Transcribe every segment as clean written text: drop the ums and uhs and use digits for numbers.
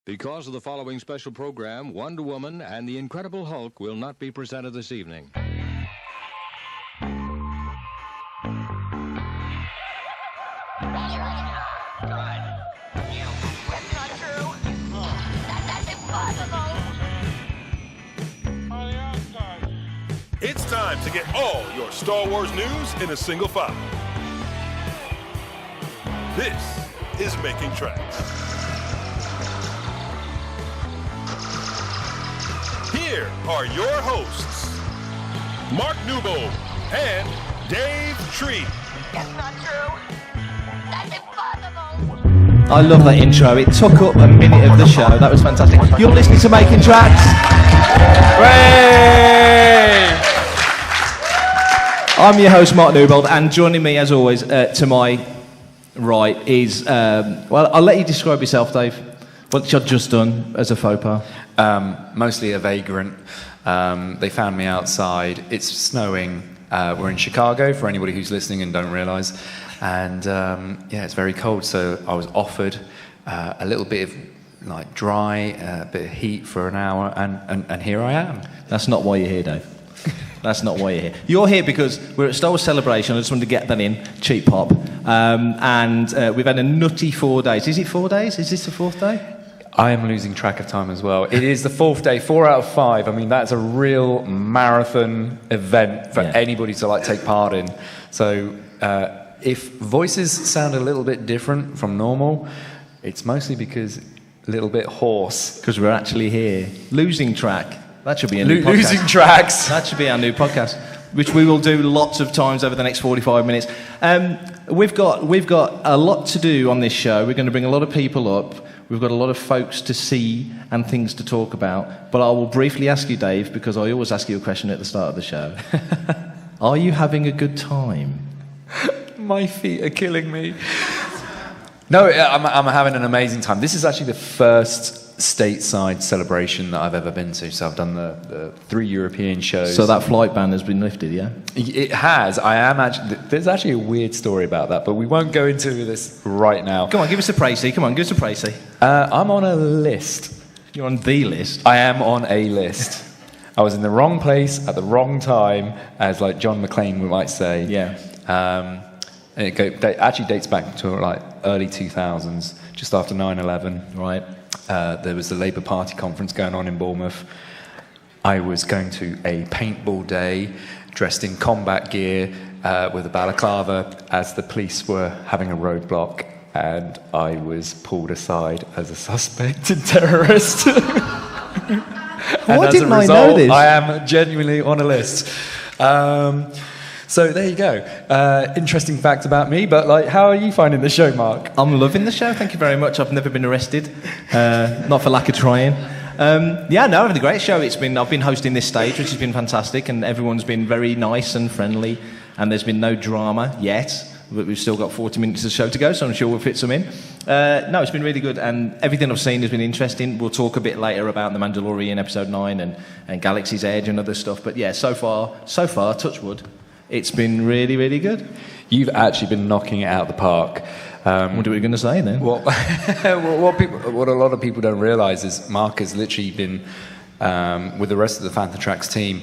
Because of the following special program, Wonder Woman and the Incredible Hulk will not be presented this evening. It's time to get all your Star Wars news in a single file. This is Making Tracks. Here are your hosts, Mark Newbold and Dave Tree. That's not true. That's impossible. I love that intro. It took up a minute of the show. That was fantastic. You're listening to Making Tracks. Hooray! I'm your host, Mark Newbold, and joining me, as always, to my right is... well, I'll let you describe yourself, Dave. What you've just done as a faux pas. Mostly a vagrant. They found me outside. It's snowing. We're in Chicago, for anybody who's listening and don't realise. And yeah, it's very cold, so I was offered a little bit of like dry, a bit of heat for an hour, and here I am. That's not why you're here, Dave. That's not why you're here. You're here because we're at Star Wars Celebration. I just wanted to get that in. Cheap pop. And we've had a nutty 4 days. Is it 4 days? Is this the fourth day? I am losing track of time as well. It is the fourth day, 4 out of 5. I mean, that's a real marathon event for anybody to like take part in. So if voices sound a little bit different from normal, it's mostly because a little bit hoarse. Because we're actually here. Losing track. That should be a new podcast. Losing tracks. That should be our new podcast, which we will do lots of times over the next 45 minutes. We've got a lot to do on this show. We're going to bring a lot of people up. We've got a lot of folks to see and things to talk about. But I will briefly ask you, Dave, because I always ask you a question at the start of the show. Are you having a good time? My feet are killing me. No, I'm having an amazing time. This is actually the first stateside celebration that I've ever been to. So I've done the 3 European shows. So that flight ban has been lifted, yeah? It has. I am actually... There's actually a weird story about that, but we won't go into this right now. Come on, give us a précis. Come on, give us a précis. I'm on a list. You're on the list? I am on a list. I was in the wrong place at the wrong time, as like John McClane might say. Yeah. And it actually dates back to like early 2000s, just after 9/11. Right. There was the Labour Party conference going on in Bournemouth. I was going to a paintball day, dressed in combat gear, with a balaclava, as the police were having a roadblock, and I was pulled aside as a suspected terrorist. Why didn't I know this? I am genuinely on a list. So there you go. Interesting fact about me, but like, how are you finding the show, Mark? I'm loving the show, thank you very much. I've never been arrested, not for lack of trying. Yeah, no, having a great show. I've been hosting this stage, which has been fantastic, and everyone's been very nice and friendly, and there's been no drama yet, but we've still got 40 minutes of the show to go, so I'm sure we'll fit some in. No, it's been really good, and everything I've seen has been interesting. We'll talk a bit later about The Mandalorian Episode 9 and Galaxy's Edge and other stuff, but yeah, so far, touch wood, it's been really, really good. You've actually been knocking it out of the park. What are we going to say then? What a lot of people don't realise is Mark has literally been, with the rest of the Fantha Tracks team,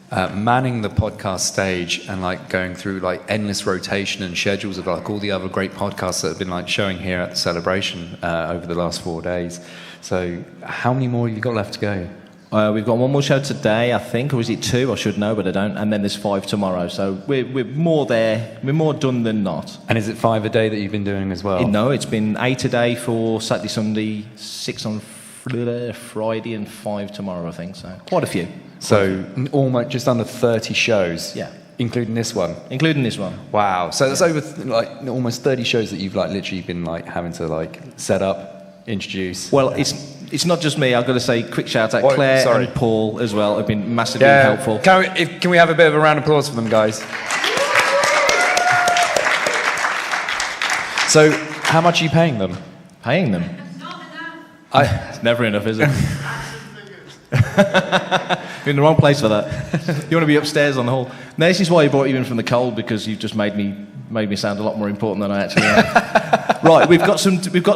manning the podcast stage and like going through like endless rotation and schedules of like all the other great podcasts that have been like showing here at the celebration over the last 4 days. So how many more have you got left to go? We've got one more show today, I think, or is it 2? I should know, but I don't. And then there's 5 tomorrow. So we're more there. We're more done than not. And is it 5 a day that you've been doing as well? No, it's been 8 a day for Saturday, Sunday, 6 on Friday, and 5 tomorrow, I think. So quite a few. So almost just under 30 shows. Yeah. Including this one. Including this one. Wow. So that's over like almost 30 shows that you've like literally been like having to like set up, introduce. Well, it's not just me. I've got to say, quick shout out, Claire and Paul as well have been massively helpful. Can we have a bit of a round of applause for them, guys? So, how much are you paying them? Paying them? It's never enough, is it? You're in the wrong place for that. You want to be upstairs on the hall. Now, this is why I brought you in from the cold, because you've just made me made me sound a lot more important than I actually am. Right, we've got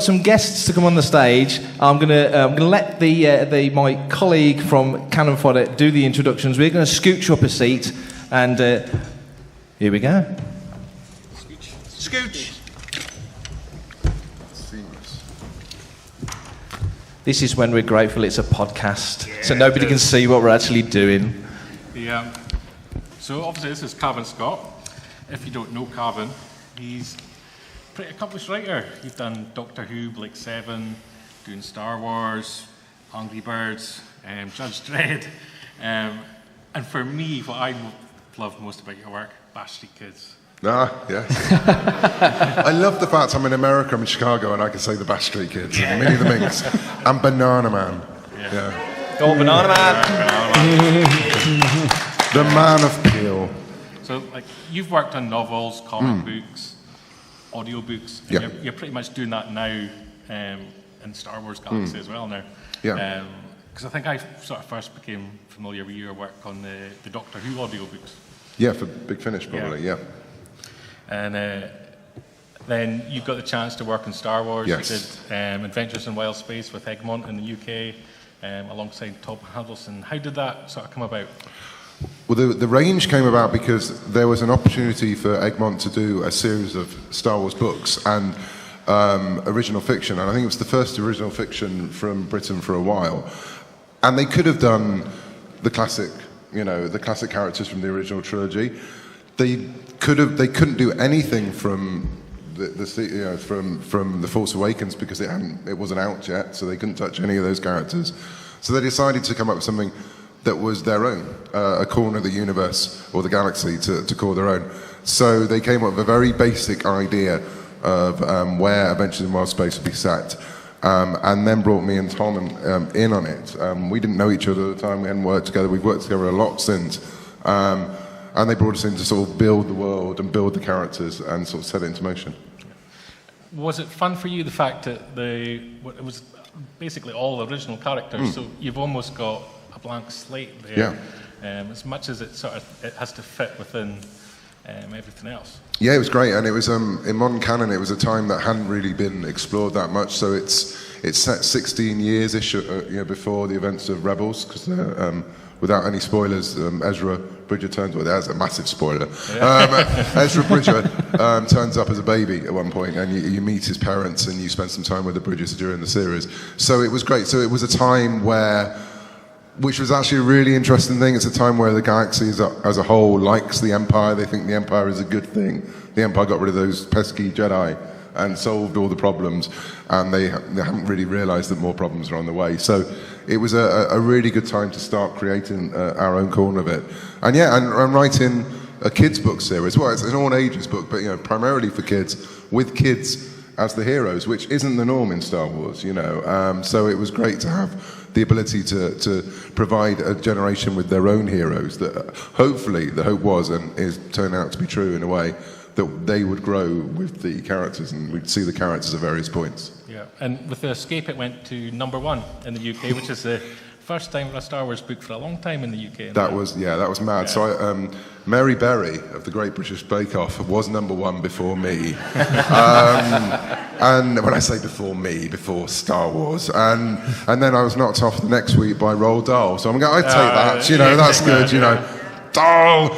some guests to come on the stage. I'm gonna let my colleague from Canon Fodder do the introductions. We're gonna scooch up a seat, and here we go. Scooch. This is when we're grateful it's a podcast, so nobody can see what we're actually doing. Yeah. So obviously this is Cavan Scott. If you don't know Cavan, he's a pretty accomplished writer. You've done Doctor Who, Blake 7, doing Star Wars, Angry Birds, Judge Dredd. And for me, what I love most about your work, Bash Street Kids. Ah, yes. I love the fact I'm in America, I'm in Chicago, and I can say the Bash Street Kids, and Minnie the Minx, and Banana Man. Yeah. Go on, Banana Man! The Man of Peel. So, like, you've worked on novels, comic books, audiobooks, and you're pretty much doing that now in Star Wars Galaxy as well now. Yeah. Because I think I sort of first became familiar with your work on the Doctor Who audiobooks. Yeah, for Big Finish, probably, yeah. And then you got the chance to work on Star Wars. Yes. You did Adventures in Wild Space with Egmont in the UK, alongside Tom Hiddleston. How did that sort of come about? Well, the range came about because there was an opportunity for Egmont to do a series of Star Wars books and original fiction, and I think it was the first original fiction from Britain for a while. And they could have done the classic, the classic characters from the original trilogy. They couldn't do anything from from The Force Awakens because it wasn't out yet, so they couldn't touch any of those characters. So they decided to come up with something that was their own, a corner of the universe or the galaxy to call their own. So they came up with a very basic idea of where Adventures in Wild Space would be set, and then brought me and Tom in on it. We didn't know each other at the time, we hadn't worked together, we've worked together a lot since. And they brought us in to sort of build the world and build the characters and sort of set it into motion. Was it fun for you, the fact that it was basically all original characters, so you've almost got a blank slate there, as much as it has to fit within everything else? Yeah, it was great, and it was in modern canon. It was a time that hadn't really been explored that much. So it's set 16 years-ish before the events of Rebels, because without any spoilers, Ezra Bridger turns. Well, there's a massive spoiler. Ezra Bridger turns up as a baby at one point, and you meet his parents, and you spend some time with the Bridgers during the series. So it was great. So it was a time which was actually a really interesting thing. It's a time where the galaxy as a whole likes the Empire. They think the Empire is a good thing. The Empire got rid of those pesky Jedi and solved all the problems, and they haven't really realised that more problems are on the way. So it was a really good time to start creating our own corner of it. And and writing a kids' book series. Well, it's an all ages book, but primarily for kids, with kids as the heroes, which isn't the norm in Star Wars. So it was great to have the ability to provide a generation with their own heroes that hopefully the hope was and is turning out to be true in a way that they would grow with the characters and we'd see the characters at various points. Yeah, and with The Escape it went to #1 in the UK, which is the first time for a Star Wars book for a long time in the UK. That was mad. Yeah. So Mary Berry of the Great British Bake Off was #1 before me. And when I say before me, before Star Wars. And then I was knocked off the next week by Roald Dahl. So I'm going, I'd take that, that's good, Dahl!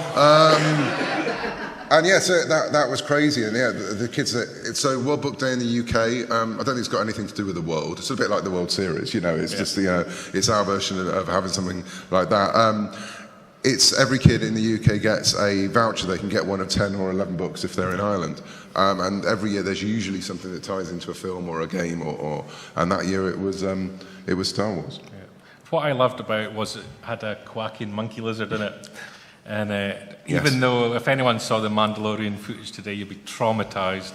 And so that was crazy, and the kids. So World Book Day in the UK. I don't think it's got anything to do with the world. It's a bit like the World Series, It's just it's our version of having something like that. It's every kid in the UK gets a voucher. They can get one of 10 or 11 books if they're in Ireland. And every year there's usually something that ties into a film or a game, and that year it was Star Wars. Yeah. What I loved about it was it had a quacking monkey lizard in it. And even though if anyone saw the Mandalorian footage today, you'd be traumatised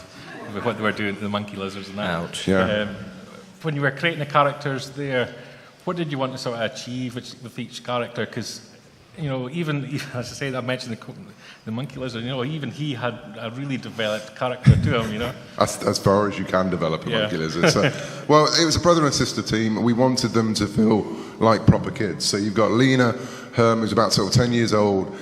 with what they were doing to the monkey lizards and that. Ouch. Yeah. When you were creating the characters there, what did you want to sort of achieve with each character? Because, even as I say, I mentioned the monkey lizard, even he had a really developed character to him, As far as you can develop a monkey lizard. So, well, it was a brother and sister team. We wanted them to feel like proper kids. So you've got Lena Herm, who's about sort of 10 years old.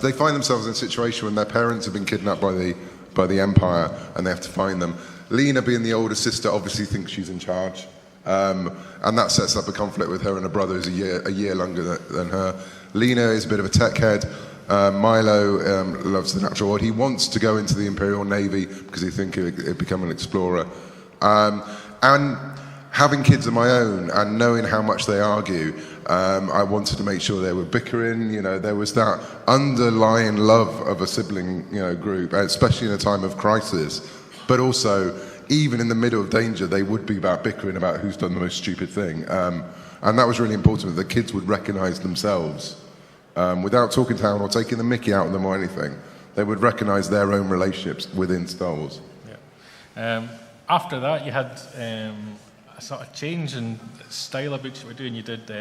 They find themselves in a situation when their parents have been kidnapped by the by the Empire, and they have to find them. Lena, being the older sister, obviously thinks she's in charge, and that sets up a conflict with her and her brother, who's a year younger than her. Lena is a bit of a tech head. Milo loves the natural world. He wants to go into the Imperial Navy because he thinks he'd become an explorer. And having kids of my own and knowing how much they argue, I wanted to make sure they were bickering. You know, there was that underlying love of a sibling, group, especially in a time of crisis. But also, even in the middle of danger, they would be bickering about who's done the most stupid thing. And that was really important, that the kids would recognise themselves. Without talking down or taking the mickey out of them or anything, they would recognise their own relationships within Star Wars. Yeah. After that, you had a sort of change in style of books you were doing. You did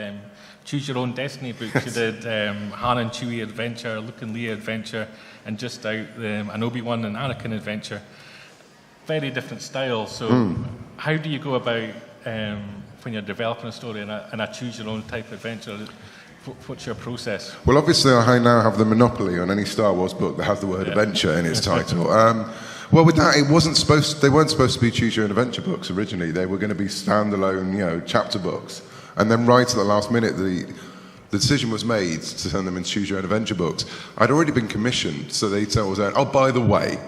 Choose Your Own Destiny books. You did Han and Chewie Adventure, Luke and Leia Adventure, and just out an Obi-Wan and Anakin Adventure. Very different style. So how do you go about when you're developing a story in a Choose Your Own type adventure? What's your process? Well, obviously, I now have the monopoly on any Star Wars book that has the word adventure in its title. Well, with that, they weren't supposed to be Choose Your Own Adventure books originally. They were going to be standalone, chapter books. And then right at the last minute, the decision was made to turn them into Choose Your Own Adventure books. I'd already been commissioned, so they told us, oh, by the way,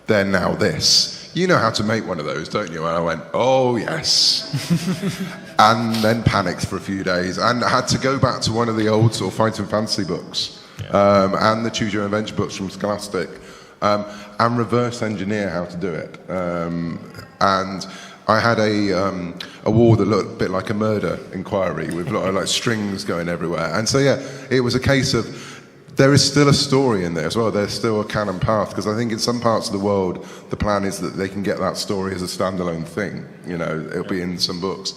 they're now this. You know how to make one of those, don't you? And I went, oh, yes. And then panicked for a few days and had to go back to one of the old sort of fighting fantasy books and the Choose Your Own Adventure books from Scholastic and reverse engineer how to do it. And I had a wall that looked a bit like a murder inquiry with a lot of like strings going everywhere. And so, it was a case of there is still a story in there as well. There's still a canon path, because I think in some parts of the world, the plan is that they can get that story as a standalone thing. It'll be in some books.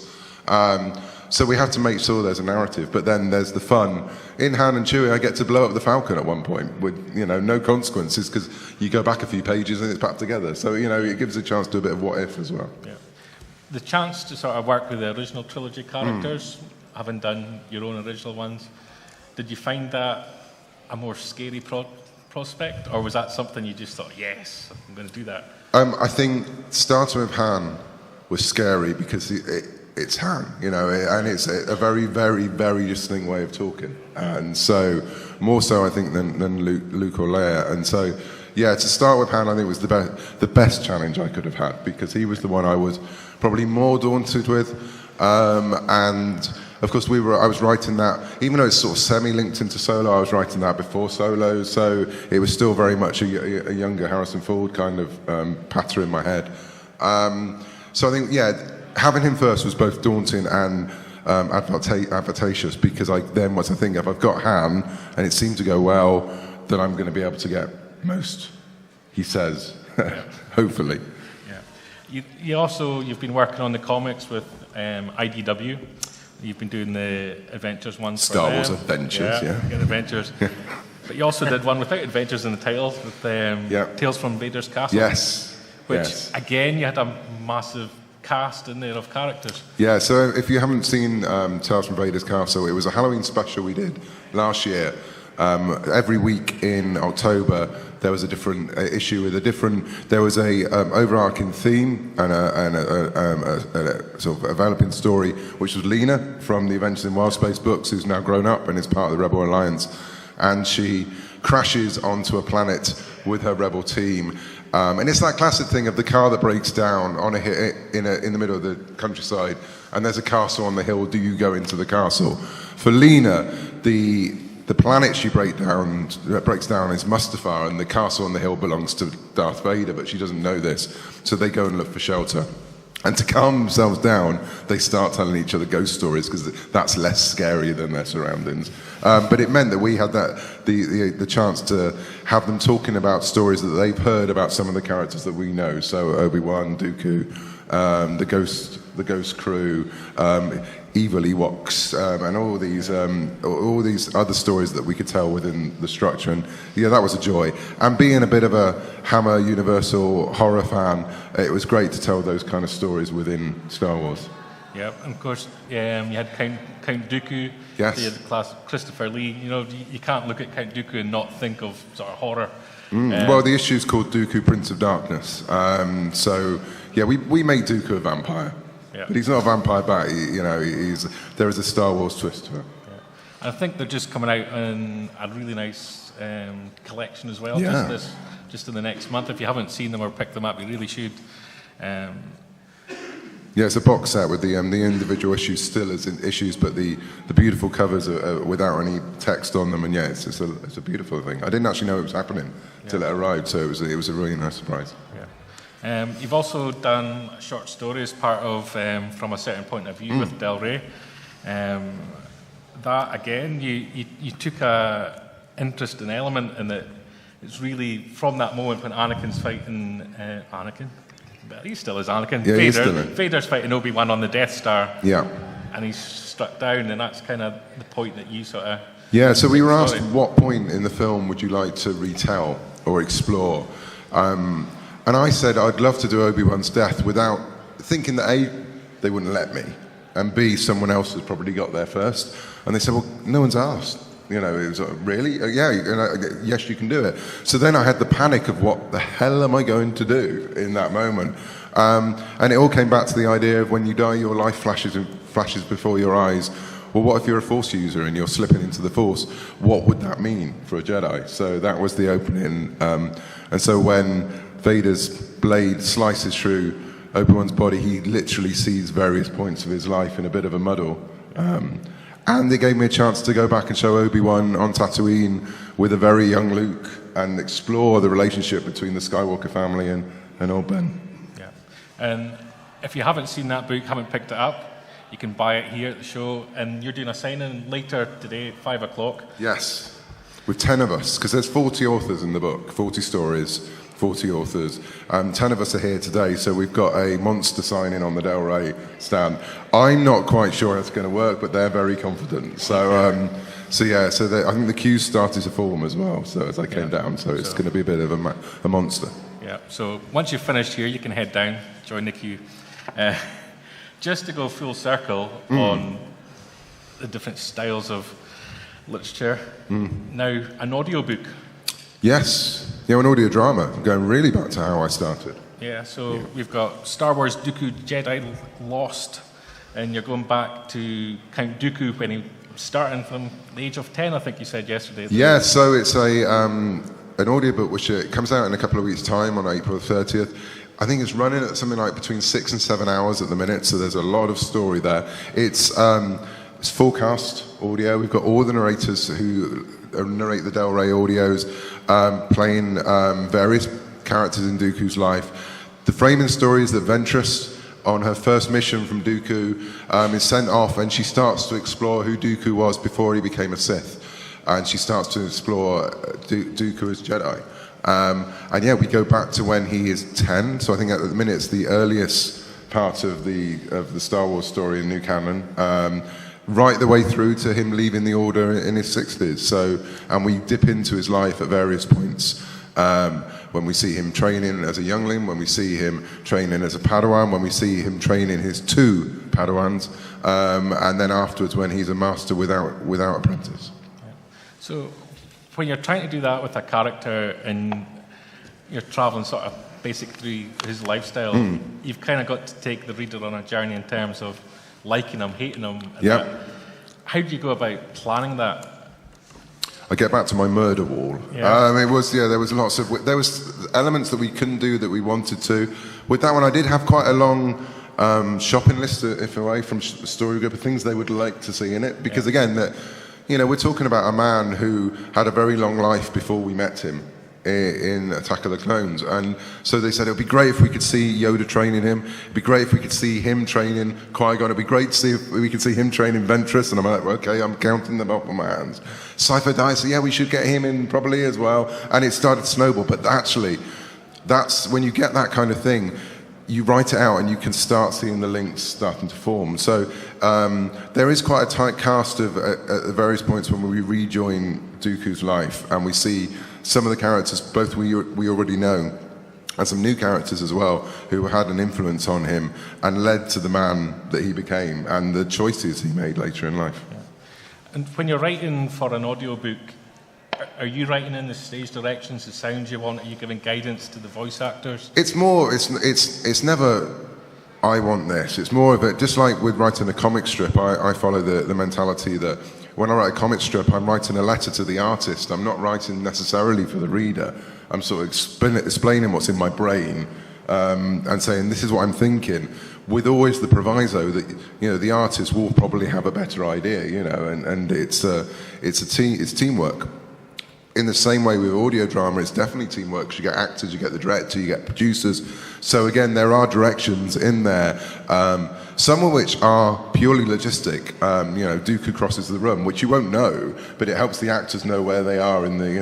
So we have to make sure there's a narrative. But then there's the fun. In Han and Chewie, I get to blow up the Falcon at one point with, no consequences, because you go back a few pages and it's back together. So, it gives a chance to do a bit of what if as well. Yeah. The chance to sort of work with the original trilogy characters, having done your own original ones, did you find that a more scary prospect, or was that something you just thought, yes, I'm going to do that? I think starting with Han was scary because it's Han, and it's a very, very, very distinct way of talking, and so more so I think than Luke or Leia, and so to start with Han, I think was the best challenge I could have had, because he was the one I was probably more daunted with, and of course I was writing that, even though it's sort of semi-linked into Solo, I was writing that before Solo, so it was still very much a younger Harrison Ford kind of patter in my head. So I think, having him first was both daunting and advantageous, because once I think if I've got Han and it seemed to go well, then I'm going to be able to get most he says, hopefully. Yeah. You've been working on the comics with IDW. You've been doing the Adventures ones Star Wars Adventures, Adventures. But you also did one without Adventures in the titles, with Tales from Vader's Castle. Yes. Which, again, you had a massive cast in there of characters. Yeah, so if you haven't seen Tales from Vader's Castle, it was a Halloween special we did last year. Every week in October, there was a different issue with there was a overarching theme and a sort of developing story, which was Lena from the Adventures in Wild Space books, who's now grown up and is part of the Rebel Alliance, and she crashes onto a planet with her Rebel team. And it's that classic thing of the car that breaks down on in the middle of the countryside, and there's a castle on the hill. Do you go into the castle? For Lena, the planet she breaks down is Mustafar, and the castle on the hill belongs to Darth Vader, but she doesn't know this. So they go and look for shelter. And to calm themselves down, they start telling each other ghost stories, because that's less scary than their surroundings. But it meant that we had the chance to have them talking about stories that they've heard about some of the characters that we know. So Obi-Wan, Dooku, the Ghost Crew, Evil Ewoks, and all these other stories that we could tell within the structure. And that was a joy. And being a bit of a Hammer Universal horror fan, it was great to tell those kind of stories within Star Wars. Yeah, and of course, you had Count Dooku. Yes. You had Christopher Lee. You can't look at Count Dooku and not think of sort of horror. Well, the issue's called Dooku, Prince of Darkness. So, yeah, we make Dooku a vampire. Yeah. But he's not a vampire back. There is a Star Wars twist to it. Yeah. I think they're just coming out in a really nice collection as well. Yeah. Just in the next month. If you haven't seen them or picked them up, you really should. Yeah, it's a box set with the individual issues still as issues, but the beautiful covers are without any text on them, and yeah, it's a beautiful thing. I didn't actually know it was happening till it arrived, so it was a really nice surprise. Yeah. You've also done a short story as part of From a Certain Point of View with Del Rey. That again, you took a interesting element in that. It's really from that moment when Anakin's fighting Anakin. But he still is Anakin. Yeah, he's still in. Vader's fighting Obi-Wan on the Death Star. Yeah. And he's struck down, and that's kind of the point that you sort of... Yeah, so we were asked what point in the film would you like to retell or explore? And I said I'd love to do Obi-Wan's death without thinking that A, they wouldn't let me, and B, someone else has probably got there first. And they said, well, no one's asked. It was really? Yes, you can do it. So then I had the panic of what the hell am I going to do in that moment? And it all came back to the idea of when you die, your life flashes before your eyes. Well, what if you're a Force user and you're slipping into the Force? What would that mean for a Jedi? So that was the opening. And so when Vader's blade slices through Obi-Wan's body, he literally sees various points of his life in a bit of a muddle. And they gave me a chance to go back and show Obi-Wan on Tatooine with a very young Luke and explore the relationship between the Skywalker family and old Ben. Yeah. And if you haven't seen that book, haven't picked it up, you can buy it here at the show. And you're doing a signing later today at 5 o'clock. Yes, with 10 of us, because there's 40 authors in the book, 40 stories, 40 authors. 10 of us are here today, so we've got a monster signing on the Del Rey stand. I'm not quite sure it's going to work, but they're very confident. So I think the queues started to form as well. So as I came down, so it's going to be a bit of a monster. Yeah. So once you've finished here, you can head down, join the queue. Just to go full circle on the different styles of literature. Now, an audiobook. Yes. Yeah, an audio drama. I'm going really back to how I started. Yeah, so we've got Star Wars Dooku, Jedi Lost, and you're going back to Count Dooku when he was starting from the age of 10, I think you said yesterday. Yeah, so it's an audiobook which comes out in a couple of weeks' time on April 30th. I think it's running at something like between 6 and 7 hours at the minute, so there's a lot of story there. It's full cast audio. We've got all the narrators who narrate the Del Rey audios, playing various characters in Dooku's life. The framing story is that Ventress, on her first mission from Dooku, is sent off, and she starts to explore who Dooku was before he became a Sith. And she starts to explore Dooku as Jedi. And yeah, we go back to when he is 10, so I think at the minute it's the earliest part of the Star Wars story in New Canon. Right the way through to him leaving the Order in his 60s. So, and we dip into his life at various points. When we see him training as a youngling, when we see him training as a Padawan, when we see him training his 2 Padawans, and then afterwards when he's a master without apprentice. Yeah. So, when you're trying to do that with a character and you're travelling sort of basic through his lifestyle, you've kind of got to take the reader on a journey in terms of liking him, hating him. Yeah. How do you go about planning that? I get back to my murder wall. Yeah. There was elements that we couldn't do that we wanted to. With that one, I did have quite a long shopping list, if away from Story Group, of things they would like to see in it. Because again, we're talking about a man who had a very long life before we met him in Attack of the Clones, and so they said it would be great if we could see Yoda training him. It'd be great if we could see him training Qui-Gon. It'd be great to see if we could see him training Ventress. And I'm like, okay, I'm counting them up on my hands. Sci-Fi Dice, so yeah, we should get him in probably as well. And it started to snowball. But actually, that's when you get that kind of thing, you write it out and you can start seeing the links starting to form. So there is quite a tight cast of at the various points when we rejoin Dooku's life, and we see some of the characters both we already know, and some new characters as well who had an influence on him and led to the man that he became and the choices he made later in life. Yeah. And when you're writing for an audiobook, Are you writing in the stage directions, the sounds you want? Are you giving guidance to the voice actors? It's more. It's never. I want this. It's more of it. Just like with writing a comic strip, I follow the mentality that when I write a comic strip, I'm writing a letter to the artist. I'm not writing necessarily for the reader. I'm sort of explaining what's in my brain and saying this is what I'm thinking, with always the proviso that the artist will probably have a better idea, and it's teamwork. In the same way with audio drama, it's definitely teamwork, because you get actors, you get the director, you get producers. So again, there are directions in there, some of which are purely logistic. Dooku crosses the room, which you won't know, but it helps the actors know where they are in the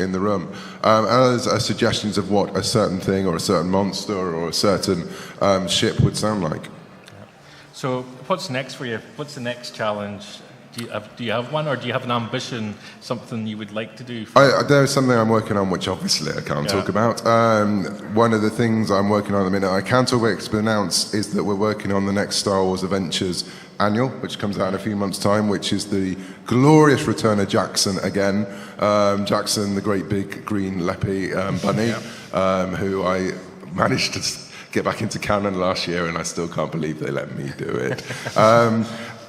in the room. And others are suggestions of what a certain thing or a certain monster or a certain ship would sound like. So what's next for you? What's the next challenge? Do you have one, or do you have an ambition, something you would like to do? There's something I'm working on, which obviously I can't talk about. One of the things I'm working on at the minute, I can't talk about, it's been announced, is that we're working on the next Star Wars Adventures annual, which comes out in a few months' time, which is the glorious return of Jackson again. Jackson, the great big green leppy bunny, who I managed to get back into Canon last year, and I still can't believe they let me do it.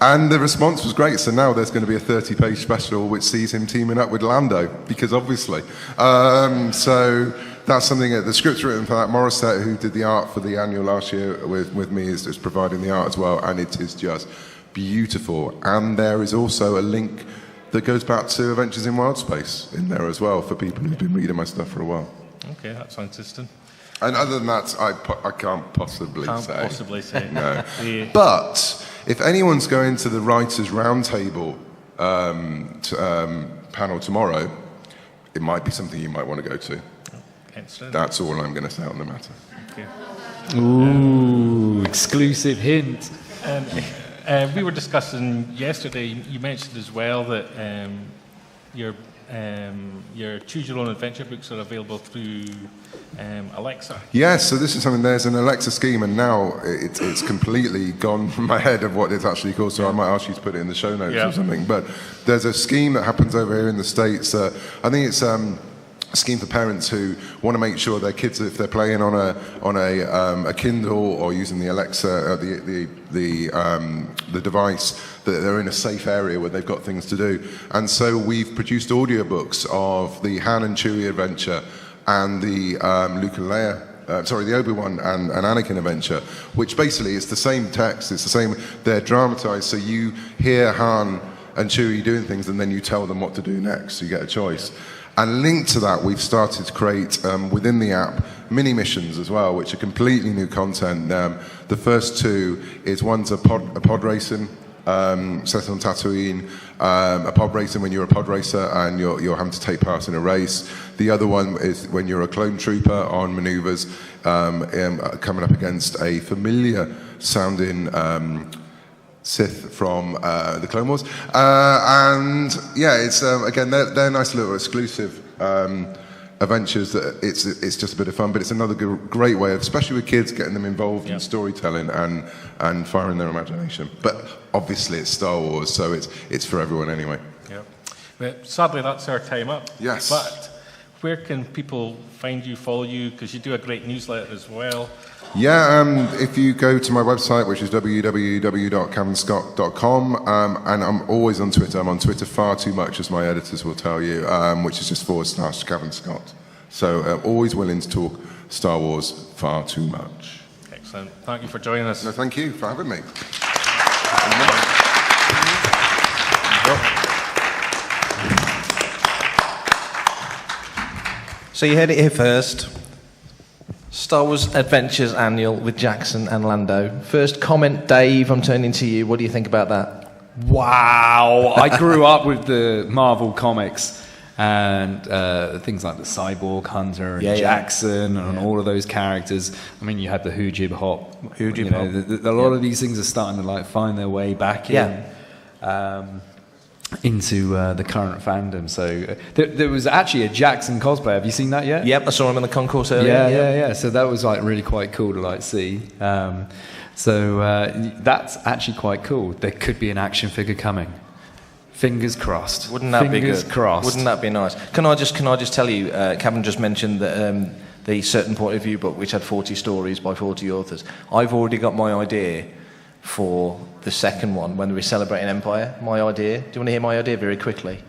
And the response was great, so now there's going to be a 30-page special which sees him teaming up with Lando, because obviously. So that's something, the script's written for that. Morissette, who did the art for the annual last year with me, is providing the art as well, and it is just beautiful. And there is also a link that goes back to Adventures in Wild Space in there as well, for people who've been reading my stuff for a while. Okay, that sounds interesting. And other than that, I can't possibly say. No. Yeah. But if anyone's going to the Writers' Roundtable panel tomorrow, it might be something you might want to go to. Excellent. That's all I'm going to say on the matter. Okay. Ooh, exclusive hint. We were discussing yesterday, you mentioned as well that your Choose Your Own Adventure books are available through Alexa. Yes, so this is something, there's an Alexa scheme, and now it's completely gone from my head of what it's actually called, so I might ask you to put it in the show notes or something. But there's a scheme that happens over here in the States. I think it's a scheme for parents who want to make sure their kids, if they're playing on a Kindle or using the Alexa, the device, that they're in a safe area where they've got things to do. And so we've produced audiobooks of the Han and Chewie adventure and the Luke and Leia, the Obi-Wan and Anakin adventure, which basically is the same text, it's the same, they're dramatized, so you hear Han and Chewie doing things and then you tell them what to do next, so you get a choice. And linked to that, we've started to create, within the app, mini missions as well, which are completely new content. The first two is one's a pod racing, set on Tatooine, a pod racing when you're a pod racer and you're having to take part in a race. The other one is when you're a clone trooper on maneuvers, coming up against a familiar sounding Sith from the Clone Wars. And yeah, it's again, they're nice little exclusive adventures that it's just a bit of fun, but it's another great way of, especially with kids, getting them involved in storytelling and firing their imagination. But obviously it's Star Wars, so it's for everyone anyway. Yeah. But sadly, that's our time up. Yes. But where can people find you, follow you? Because you do a great newsletter as well. Yeah, if you go to my website, which is www.cavanscott.com, and I'm always on Twitter. I'm on Twitter far too much, as my editors will tell you, which is just / Cavan Scott. So always willing to talk Star Wars far too much. Excellent. Thank you for joining us. No, thank you for having me. So you heard it here first. Star Wars Adventures Annual with Jackson and Lando. First comment, Dave, I'm turning to you. What do you think about that? Wow! I grew up with the Marvel comics and things like the Cyborg Hunter and Jackson and all of those characters. I mean, you had the Hoojib Hop. Hoojib Hop. A lot of these things are starting to find their way back in. Into the current fandom. So there was actually a Jackson cosplay. Have you seen that yet? Yep, I saw him in the concourse earlier. Yeah. So that was really quite cool to see. So that's actually quite cool. There could be an action figure coming. Fingers crossed. Wouldn't that be good? Fingers crossed. Wouldn't that be nice? Can I just tell you, Cavan just mentioned that the Certain Point of View book, which had 40 stories by 40 authors. I've already got my idea for the second one when we're celebrating Empire. My idea. Do you want to hear my idea very quickly?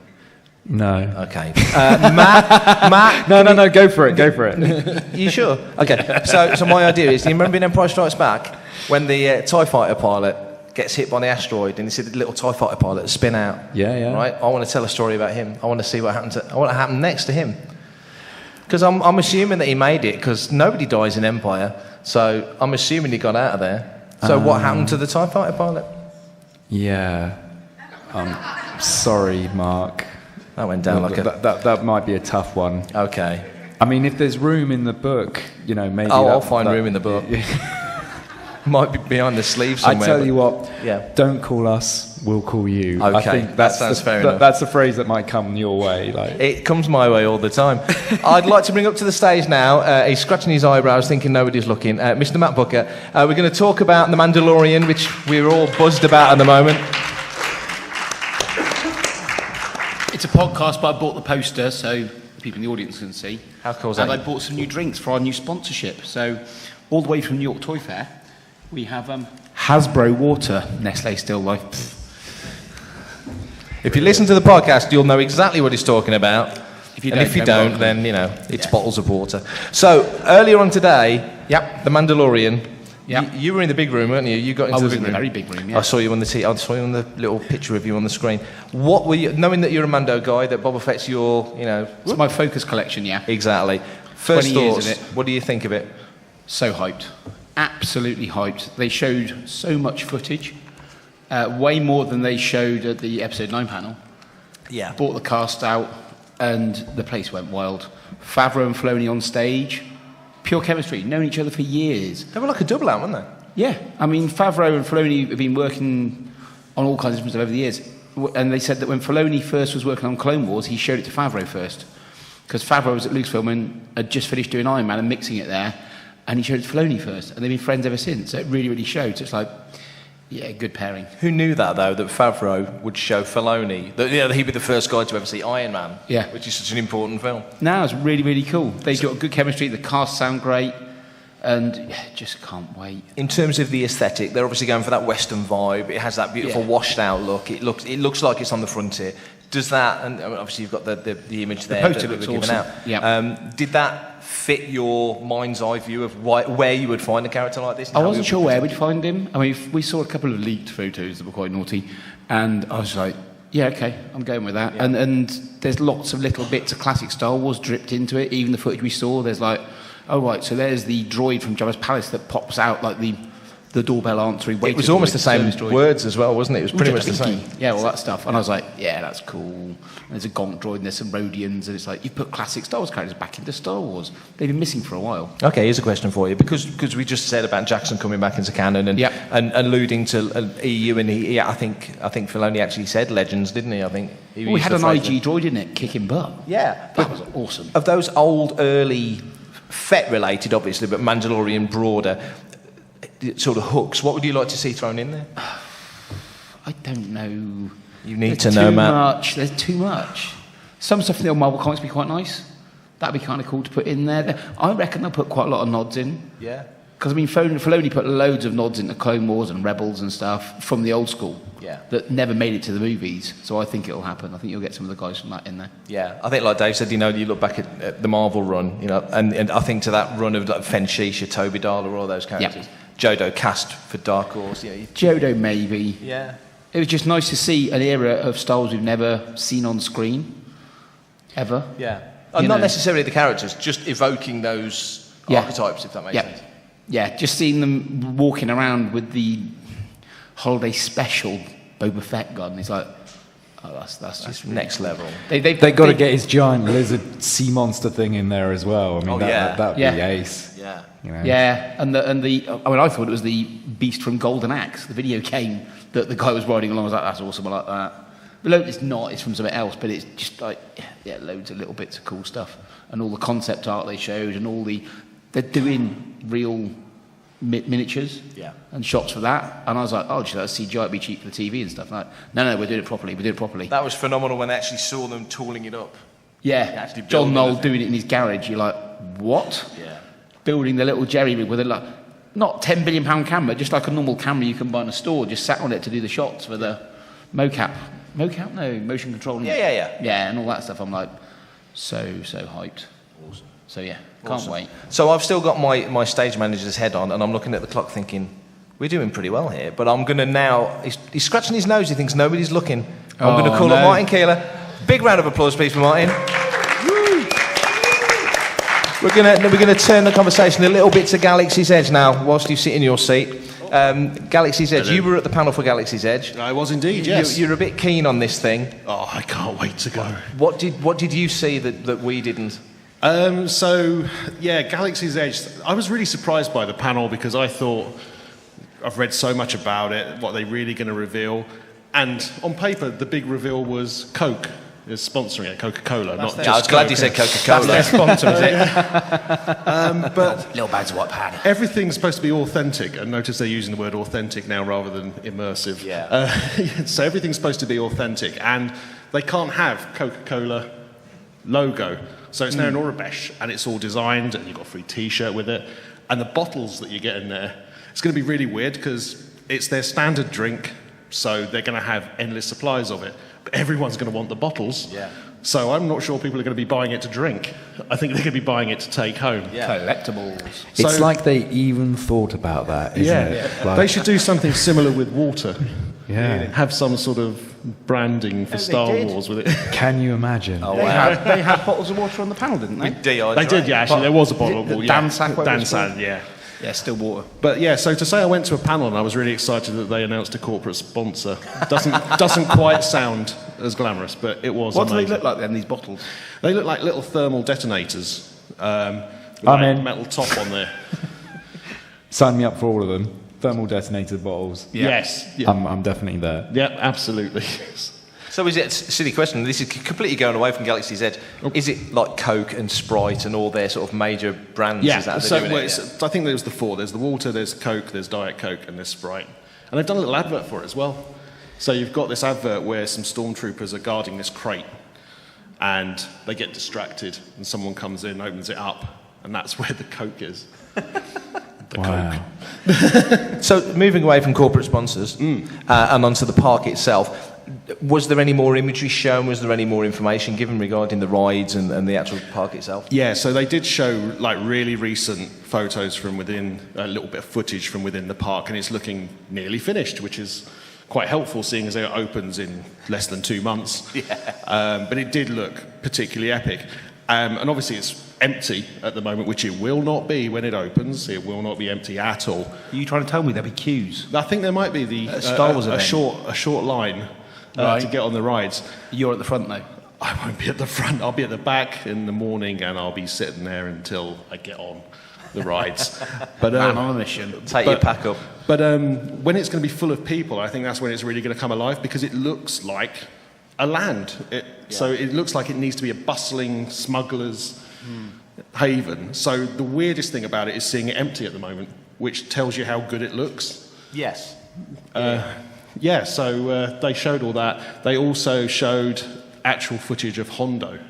No. Okay. Matt. No. Go for it. You sure? Okay. So my idea is, do you remember in Empire Strikes Back when the TIE fighter pilot gets hit by the asteroid and you see the little TIE fighter pilot spin out? Yeah. Right. I want to tell a story about him. I want to see what happened I want to happen next to him. Because I'm assuming that he made it, because nobody dies in Empire, so I'm assuming he got out of there. So what happened to the TIE fighter pilot? Yeah. Sorry, Mark. That went down like a... That might be a tough one. Okay. I mean, if there's room in the book, maybe... Oh, I'll find room in the book. Might be behind the sleeve somewhere. I tell you what, yeah. Don't call us, we'll call you. Okay, I think that sounds fair enough. That's a phrase that might come your way. It comes my way all the time. I'd like to bring up to the stage now, he's scratching his eyebrows thinking nobody's looking, Mr. Matt Booker. We're going to talk about The Mandalorian, which we're all buzzed about at the moment. It's a podcast, but I bought the poster so people in the audience can see. How cool is that? And I bought some new drinks for our new sponsorship. So, all the way from New York Toy Fair, we have Hasbro Water, Nestle Still Life. If you listen to the podcast, you'll know exactly what he's talking about. If you don't, then, it's bottles of water. So, earlier on today, The Mandalorian. Yep. You were in the big room, weren't you? You got into I was the in the very big room, yeah. I saw you on the I saw you on the little picture of you on the screen. What were you, knowing that you're a Mando guy, that Boba Fett's your, It's my Focus collection, yeah. Exactly. First 20 years thoughts, of it. what do you think of it? So hyped. Absolutely hyped. They showed so much footage, way more than they showed at the Episode 9 panel. Yeah. Brought the cast out, and the place went wild. Favreau and Filoni on stage, pure chemistry, known each other for years. They were like a double out, weren't they? Yeah, I mean, Favreau and Filoni have been working on all kinds of stuff over the years. And they said that when Filoni first was working on Clone Wars, he showed it to Favreau first. Because Favreau was at Lucasfilm and had just finished doing Iron Man and mixing it there. And he showed it to Filoni first. And they've been friends ever since. So it really, really showed. So it's like, yeah, good pairing. Who knew that, though, that Favreau would show Filoni, that he'd be the first guy to ever see Iron Man, yeah, which is such an important film. No, it's really, really cool. They've got good chemistry, the cast sound great, and just can't wait. In terms of the aesthetic, they're obviously going for that Western vibe. It has that beautiful washed-out look. It looks like it's on the frontier. Does that, and obviously you've got the image there poster that looks we're giving awesome. out. Yeah. Did that fit your mind's eye view of where you would find a character like this? I wasn't sure where we'd find him. I mean, we saw a couple of leaked photos that were quite naughty, and I was like, yeah, okay, I'm going with that. Yeah. And there's lots of little bits of classic Star Wars dripped into it. Even the footage we saw, there's like, oh right, so there's the droid from Jabba's palace that pops out like the doorbell answering. It was almost the same words as well, wasn't it? It was pretty much the same. Yeah, all that stuff. And I was like, yeah, that's cool. There's a Gonk droid and there's some Rhodians, and it's like, you've put classic Star Wars characters back into Star Wars. They've been missing for a while. Okay, here's a question for you. Because we just said about Jackson coming back into canon and alluding to EU, and I think Filoni actually said Legends, didn't he? I think we had an IG droid in it kicking butt. Yeah. That was awesome. Of those old, early, Fett-related, obviously, but Mandalorian broader sort of hooks, what would you like to see thrown in there? I don't know. You need to know, Matt. There's too much. Some stuff in the old Marvel comics would be quite nice. That'd be kind of cool to put in there. I reckon they'll put quite a lot of nods in. Yeah. Because, I mean, Filoni put loads of nods into Clone Wars and Rebels and stuff from the old school. Yeah. That never made it to the movies. So I think it'll happen. I think you'll get some of the guys from that in there. Yeah. I think, like Dave said, you look back at the Marvel run, and I think to that run of like Fenshisha, Toby Darla, all those characters. Yeah. Jodo cast for Dark Horse. Jodo, maybe. Yeah. It was just nice to see an era of Star Wars we've never seen on screen. Ever. Yeah. Not necessarily the characters, just evoking those archetypes, if that makes sense. Yeah, just seeing them walking around with the holiday special Boba Fett gun. It's like, oh, that's just really next cool. level. They've got to get his giant lizard sea monster thing in there as well. I mean, that'd be ace. Yeah. Yeah, and I thought it was the beast from Golden Axe. The video game that the guy was riding along. I was like, that's awesome. I like that. But it's not. It's from something else. But it's just like, loads of little bits of cool stuff, and all the concept art they showed, and they're doing real miniatures and shots for that. And I was like, oh, that's CGI, it'd be cheap for the TV and stuff. Like, no, we're doing it properly. That was phenomenal when I actually saw them tooling it up. Yeah, John Knoll doing it in his garage. You're like, what? Yeah. Building the little jerry rig with a not £10 billion camera, just like a normal camera you can buy in a store, just sat on it to do the shots for the mocap? No, motion control. Yeah, and all that stuff. I'm like, so hyped. Awesome. So yeah, can't wait. So I've still got my stage manager's head on, and I'm looking at the clock thinking, we're doing pretty well here, but I'm going to now, he's scratching his nose, he thinks nobody's looking. I'm going to call up Martin Keeler. Big round of applause, please, for Martin. We're going to turn the conversation a little bit to Galaxy's Edge now, whilst you sit in your seat. Galaxy's Edge, you were at the panel for Galaxy's Edge. I was indeed, yes. You're a bit keen on this thing. Oh, I can't wait to go. What did you see that we didn't? Galaxy's Edge, I was really surprised by the panel because I thought, I've read so much about it, what are they really going to reveal? And on paper, the big reveal was Coke is sponsoring it, Coca-Cola, not just I was glad you said Coca-Cola. That's their sponsor, is it? But little bags of white powder. Everything's supposed to be authentic, and notice they're using the word authentic now rather than immersive. Yeah. So everything's supposed to be authentic, and they can't have Coca-Cola logo. So it's now in Urabesh, and it's all designed, and you've got a free T-shirt with it. And the bottles that you get in there, it's going to be really weird because it's their standard drink, so they're going to have endless supplies of it. But everyone's going to want the bottles. Yeah. So I'm not sure people are going to be buying it to drink. I think they're going to be buying it to take home. Yeah. Collectibles. It's like they even thought about that, isn't it? Like, they should do something similar with water. Yeah. Have some sort of branding for Star Wars with it. Can you imagine? Oh, wow. They had bottles of water on the panel, didn't they? They did, yeah, actually. There was a bottle of water. Dansac, yeah. Yeah, still water. But yeah, so to say I went to a panel and I was really excited that they announced a corporate sponsor doesn't quite sound as glamorous, but it was What amazing. do they look like then, these bottles? They look like little thermal detonators. With a metal top on there. Sign me up for all of them. Thermal detonator bottles. Yeah. Yes. Yeah. I'm definitely there. Yeah, absolutely. So is it a silly question? This is completely going away from Galaxy's Edge. Is it like Coke and Sprite and all their sort of major brands? Yeah, Is that so doing I think there's the four. There's the water, there's Coke, there's Diet Coke, and there's Sprite. And they've done a little advert for it as well. So you've got this advert where some stormtroopers are guarding this crate, and they get distracted, and someone comes in, opens it up, and that's where the Coke is. Wow. So moving away from corporate sponsors and onto the park itself, was there any more imagery shown? Was there any more information given regarding the rides and the actual park itself? Yeah, so they did show like really recent photos from within, a little bit of footage from within the park, and it's looking nearly finished, which is quite helpful seeing as it opens in less than 2 months. Yeah. But it did look particularly epic. And obviously it's empty at the moment, which it will not be when it opens. It will not be empty at all. Are you trying to tell me there'll be queues? I think there might be the Star Wars a short line to get on the rides. You're at the front though. I won't be at the front. I'll be at the back in the morning, and I'll be sitting there until I get on the rides. But Man on a mission. Take your pack up. But when it's going to be full of people, I think that's when it's really going to come alive, because it looks like a land. So it looks like it needs to be a bustling smuggler's haven. So the weirdest thing about it is seeing it empty at the moment, which tells you how good it looks. Yes. So they showed all that. They also showed actual footage of Hondo,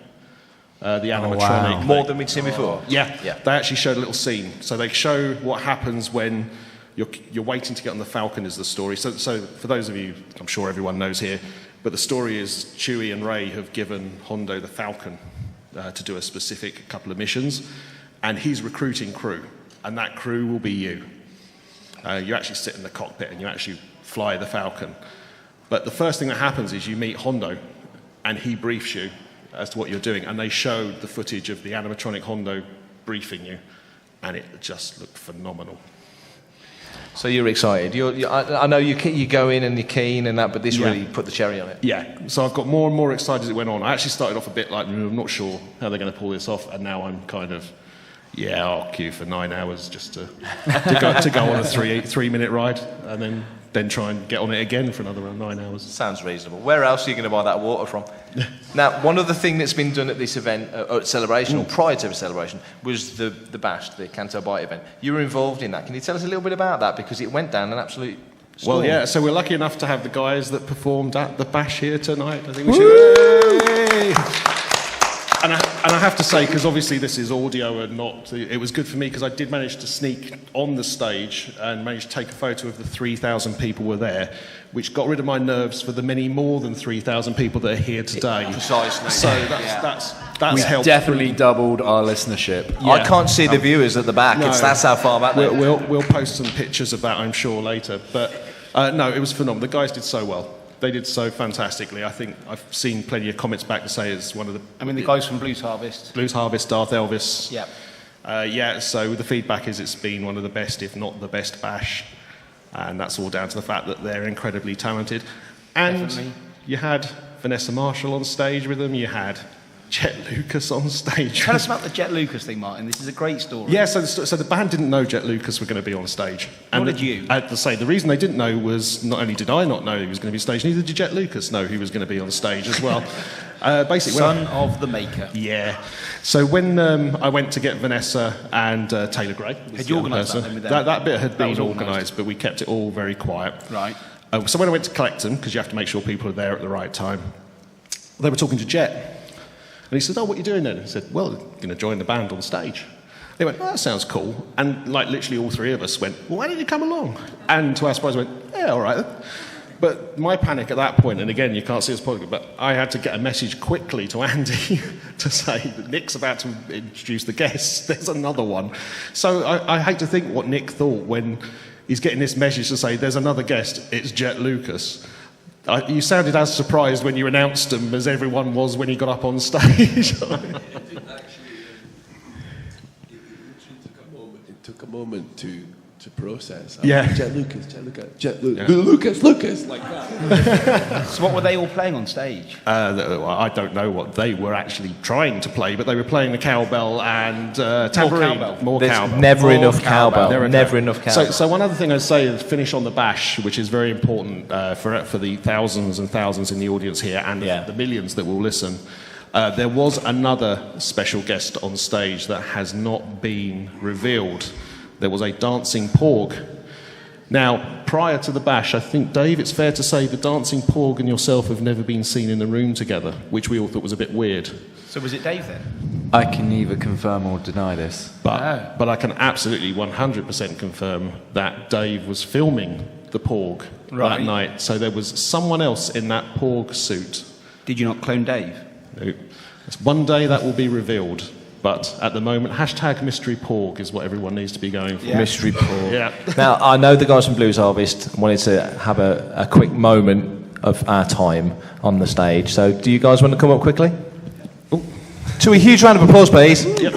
the animatronic. Wow. More than we'd seen before? Yeah. They actually showed a little scene. So they show what happens when you're waiting to get on the Falcon is the story. So for those of you, I'm sure everyone knows here, but the story is Chewie and Rey have given Hondo the Falcon to do a specific couple of missions, and he's recruiting crew, and that crew will be you. You actually sit in the cockpit and you actually fly the Falcon. But the first thing that happens is you meet Hondo, and he briefs you as to what you're doing, and they showed the footage of the animatronic Hondo briefing you, and it just looked phenomenal. So you're excited. I know you go in and you're keen and that, but this really put the cherry on it. Yeah. So I've got more and more excited as it went on. I actually started off a bit like, I'm not sure how they're going to pull this off, and now I'm kind of, I'll queue for 9 hours just to go on a 3-minute ride, and then then try and get on it again for another 9 hours. Sounds reasonable. Where else are you going to buy that water from? Now, one other thing that's been done at this event, at Celebration, or prior to the Celebration, was the Bash, the Canto Bight event. You were involved in that. Can you tell us a little bit about that? Because it went down an absolute storm. Well, yeah, so we're lucky enough to have the guys that performed at the Bash here tonight. I think we should... And I have to say, because obviously this is audio and not... It was good for me because I did manage to sneak on the stage and managed to take a photo of the 3,000 people were there, which got rid of my nerves for the many more than 3,000 people that are here today. Precisely. So that's We helped. definitely doubled our listenership. Yeah. I can't see the viewers at the back. No. That's how far back they are. We'll post some pictures of that, I'm sure, later. But no, it was phenomenal. The guys did so well. They did so fantastically. I think I've seen plenty of comments back to say it's one of the... I mean, the guys from Blues Harvest. Blues Harvest, Darth Elvis. Yep. Yeah, so the feedback is it's been one of the best, if not the best Bash. And that's all down to the fact that they're incredibly talented. And Definitely. you had Vanessa Marshall on stage with them. You had Jet Lucas on stage. Tell us about the Jet Lucas thing, Martin. This is a great story. Yeah, so the band didn't know Jet Lucas were going to be on stage. Nor did you. I had to say, the reason they didn't know was not only did I not know he was going to be on stage, neither did Jet Lucas know he was going to be on stage as well. Basically, Son of the maker. Yeah. So when I went to get Vanessa and Taylor Gray... Had you organised that then with them? That bit had That was been organised. organised, but we kept it all very quiet. Right. So when I went to collect them, because you have to make sure people are there at the right time, they were talking to Jet. And he said, "Oh, what are you doing then?" I said, "Well, I'm going to join the band on stage." They went, "Oh, that sounds cool." And like literally all three of us went, "Well, why didn't you come along?" And to our surprise, went, "Yeah, all right then." But my panic at that point, and again, you can't see this podcast, but I had to get a message quickly to Andy to say that Nick's about to introduce the guests. There's another one. So I hate to think what Nick thought when he's getting this message to say, "There's another guest, it's Jet Lucas." You sounded as surprised when you announced him as everyone was when he got up on stage. It took a moment to process. Yeah. Jet Lucas, Lucas, like that. So what were they all playing on stage? I don't know what they were actually trying to play, but they were playing the cowbell and tambourine. More There's cowbell. never More enough cowbell. Never enough cowbell. So one other thing I'd say is finish on the Bash, which is very important for the thousands and thousands in the audience here and the millions that will listen. There was another special guest on stage that has not been revealed. There was a dancing porg. Now, prior to the Bash, I think, Dave, it's fair to say the dancing porg and yourself have never been seen in the room together, which we all thought was a bit weird. So was it Dave then? I can neither confirm or deny this. But I can absolutely 100% confirm that Dave was filming the porg that night. So there was someone else in that porg suit. Did you not clone Dave? No. One day that will be revealed. But at the moment, hashtag mystery porg is what everyone needs to be going for. Yeah. Mystery porg. Yeah. Now, I know the guys from Blues Harvest wanted to have a quick moment of our time on the stage. So do you guys want to come up quickly? Ooh. To a huge round of applause, please. Yep.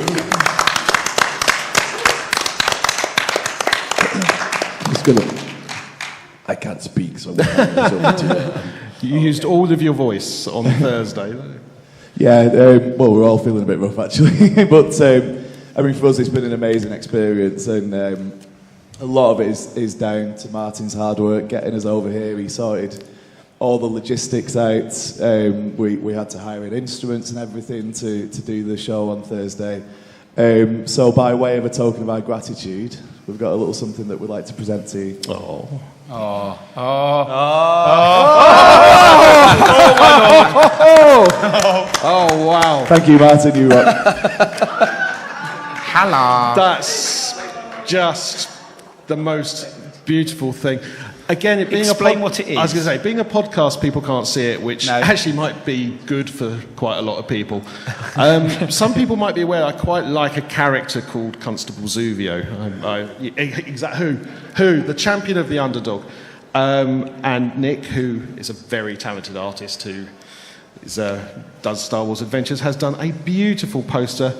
I can't speak, so I'm going to You used all of your voice on Thursday. Yeah, well, we're all feeling a bit rough, actually. But, I mean, for us, it's been an amazing experience, and a lot of it is down to Martin's hard work, getting us over here. He sorted all the logistics out. We had to hire in instruments and everything to do the show on Thursday. So by way of a token of our gratitude, we've got a little something that we'd like to present to you. Oh, wow. Thank you, Martin, you rock. Hello. That's just the most beautiful thing. Again, it being Explain what it is. I was going to say, being a podcast, people can't see it, which actually might be good for quite a lot of people. Some people might be aware I quite like a character called Constable Zuvio. Who? The champion of the underdog. And Nick, who is a very talented artist who does Star Wars Adventures, has done a beautiful poster.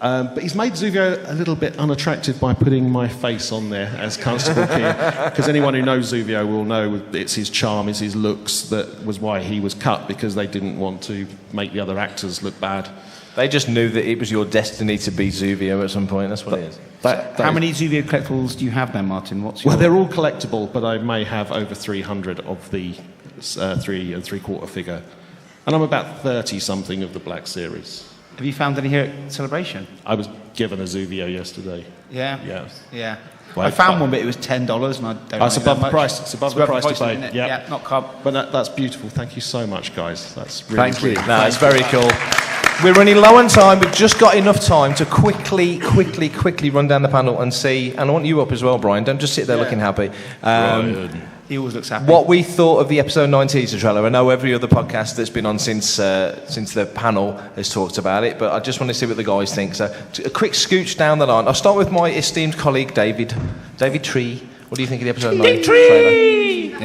But he's made Zuvio a little bit unattractive by putting my face on there as Constable Keeler. Because anyone who knows Zuvio will know it's his charm, it's his looks that was why he was cut, because they didn't want to make the other actors look bad. They just knew that it was your destiny to be Zuvio at some point. That's what it is. How many Zuvio collectibles do you have now, Martin? Well, they're all collectible, but I may have over 300 of the 3 3/4 figure. And I'm about 30-something of the Black Series. Have you found any here at Celebration? I was given a Zuvio yesterday. Yeah? Yeah. I found one, but it was $10, and I don't It's above the price. It's above the price to pay. Isn't it? Yeah, not carb. But that's beautiful. Thank you so much, guys. That's really Thank you. No, it's very cool. We're running low on time. We've just got enough time to quickly run down the panel and see. And I want you up as well, Brian. Don't just sit there looking happy. He always looks happy. What we thought of the episode 9 teaser trailer. I know every other podcast that's been on since the panel has talked about it, but I just want to see what the guys think. So, a quick scooch down the line. I'll start with my esteemed colleague, David Tree. What do you think of the episode 9 trailer?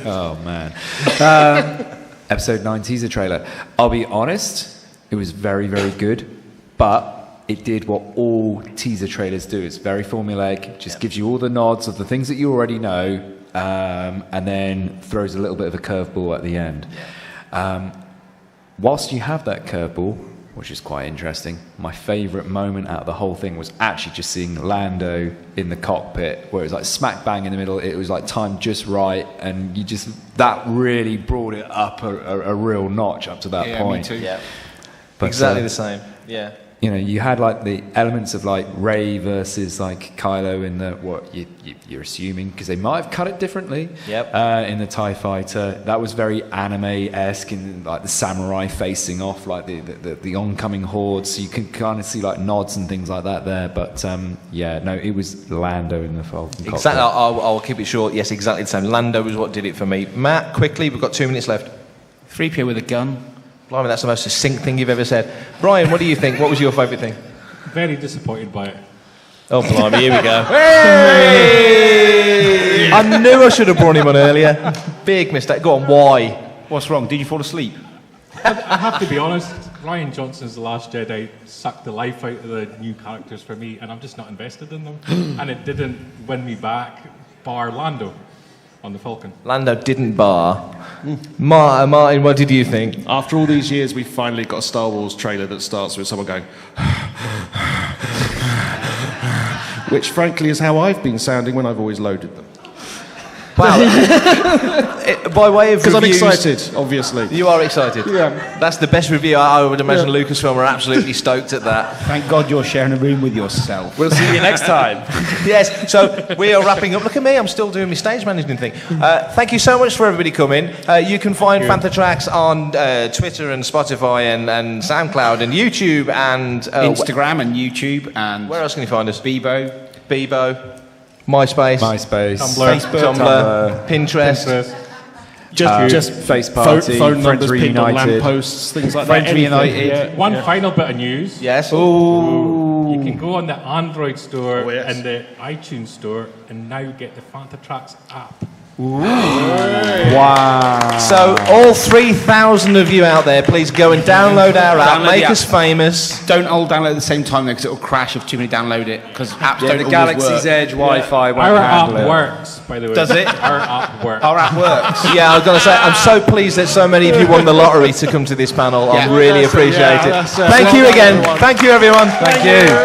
Oh, man. Episode 9 teaser trailer. I'll be honest, it was very, very good, but it did what all teaser trailers do. It's very formulaic, just gives you all the nods of the things that you already know, and then throws a little bit of a curveball at the end. Whilst you have that curveball, which is quite interesting, my favourite moment out of the whole thing was actually just seeing Lando in the cockpit, where it was like smack bang in the middle. It was like timed just right, and that really brought it up a real notch up to that point. Me too. Yeah, but, exactly the same. Yeah. You know, you had like the elements of like Rey versus like Kylo in the you're assuming, because they might have cut it differently. Yep. In the TIE Fighter, that was very anime-esque, in like the samurai facing off like the oncoming hordes. So you can kind of see like nods and things like that there. But it was Lando in the Falcon. Exactly. I'll keep it short. Yes, exactly the same. Lando was what did it for me. Matt, quickly, we've got 2 minutes left. 3PO with a gun. Blimey, that's the most succinct thing you've ever said. Brian, what do you think? What was your favourite thing? Very disappointed by it. Oh, blimey, here we go. Hey! I knew I should have brought him on earlier. Big mistake. Go on, why? What's wrong? Did you fall asleep? I have to be honest, Rian Johnson's The Last Jedi sucked the life out of the new characters for me, and I'm just not invested in them. And it didn't win me back, bar Lando on the Falcon. Lando didn't bar. Martin, what did you think? After all these years, we've finally got a Star Wars trailer that starts with someone going... which, frankly, is how I've been sounding when I've always loaded them. Wow. By way of because I'm reviews, excited, obviously. You are excited? Yeah. That's the best review. I would imagine Lucasfilm are absolutely stoked at that. Thank God you're sharing a room with yourself. We'll see you next time. Yes, so we are wrapping up. Look at me, I'm still doing my stage management thing. Thank you so much for everybody coming. You can find Fantha Tracks on Twitter and Spotify and SoundCloud and YouTube and... Instagram and YouTube and... Where else can you find us? Bebo. MySpace, Tumblr, Pinterest. Just Face Party, phone numbers Friends pinned on Reunited. lampposts, things like Friends that. Reunited. Yeah. One final bit of news. Yes. You can go on the Android store and the iTunes store and now get the Fantha Tracks app. Wow. So all 3,000 of you out there, please go and download our app. Make us famous. Don't all download at the same time because it'll crash if too many download it, because apps don't the always Galaxy's work. Edge Wi-Fi won't Our handle app it. works, by the way. Does it? Our app works. Our app works. Yeah, I was going to say, I'm so pleased that so many of you won the lottery to come to this panel. I really appreciate it. Thank you again. Thank you, everyone. Thank you.